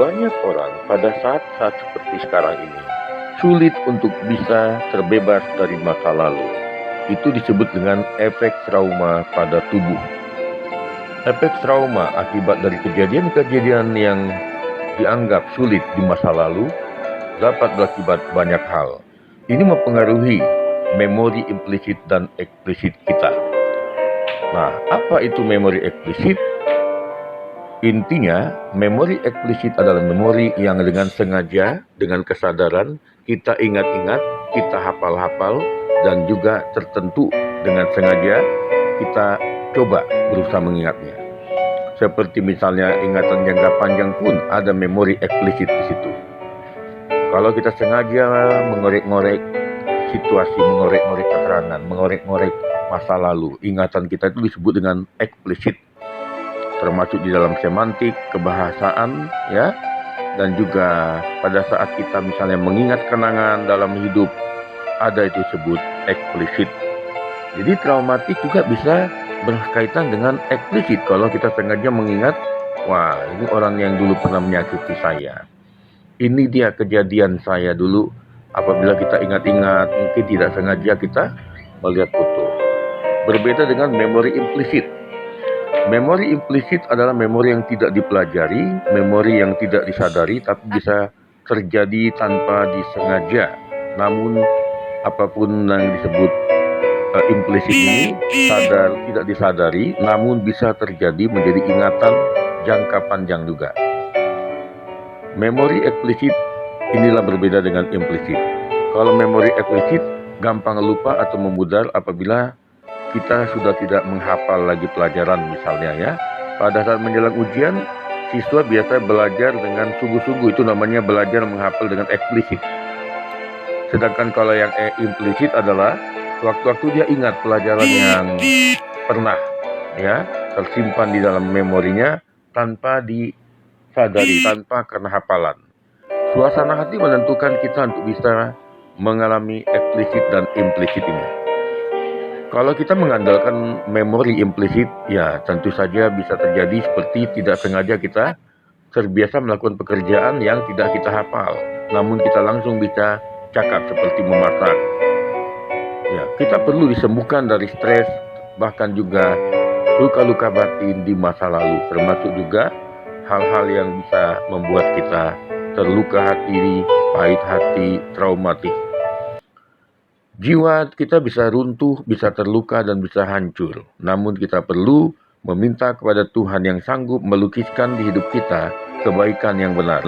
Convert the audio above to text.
Banyak orang pada saat-saat seperti sekarang ini sulit untuk bisa terbebas dari masa lalu. Itu disebut dengan efek trauma pada tubuh. Efek trauma akibat dari kejadian-kejadian yang dianggap sulit di masa lalu dapat berakibat banyak hal. Ini mempengaruhi memori implisit dan eksplisit kita. Nah, apa itu memori eksplisit? Intinya, memori eksplisit adalah memori yang dengan sengaja, dengan kesadaran, kita ingat-ingat, kita hafal-hafal, dan juga tertentu dengan sengaja, kita coba berusaha mengingatnya. Seperti misalnya ingatan jangka panjang pun ada memori eksplisit di situ. Kalau kita sengaja mengorek-ngorek situasi, mengorek-ngorek keterangan, mengorek-ngorek masa lalu, ingatan kita itu disebut dengan eksplisit. Termasuk di dalam semantik, kebahasaan, ya, dan juga pada saat kita misalnya mengingat kenangan dalam hidup, ada itu disebut eksplisit. Jadi traumatik juga bisa berkaitan dengan eksplisit. Kalau kita sengaja mengingat, wah ini orang yang dulu pernah menyakiti saya. Ini dia kejadian saya dulu. Apabila kita ingat-ingat, mungkin tidak sengaja kita melihat foto. Berbeda dengan memori implisit. Memori implisit adalah memori yang tidak dipelajari, memori yang tidak disadari, tapi bisa terjadi tanpa disengaja. Namun, apapun yang disebut implisit ini tidak disadari, namun bisa terjadi menjadi ingatan jangka panjang juga. Memori eksplisit inilah berbeda dengan implisit. Kalau memori eksplisit gampang lupa atau memudar apabila kita sudah tidak menghafal lagi pelajaran misalnya ya. Pada saat menjelang ujian, siswa biasa belajar dengan sungguh-sungguh, itu namanya belajar menghafal dengan eksplisit. Sedangkan kalau yang implisit adalah waktu-waktu dia ingat pelajaran yang pernah ya tersimpan di dalam memorinya tanpa disadari, tanpa karena hafalan. Suasana hati menentukan kita untuk bisa mengalami eksplisit dan implisit ini. Kalau kita mengandalkan memori implisit, ya tentu saja bisa terjadi seperti tidak sengaja kita terbiasa melakukan pekerjaan yang tidak kita hafal, namun kita langsung bisa cakap seperti memasak. Ya, kita perlu disembuhkan dari stres, bahkan juga luka-luka batin di masa lalu, termasuk juga hal-hal yang bisa membuat kita terluka hati, pahit hati, traumatis. Jiwa kita bisa runtuh, bisa terluka, dan bisa hancur. Namun kita perlu meminta kepada Tuhan yang sanggup melukiskan di hidup kita kebaikan yang benar.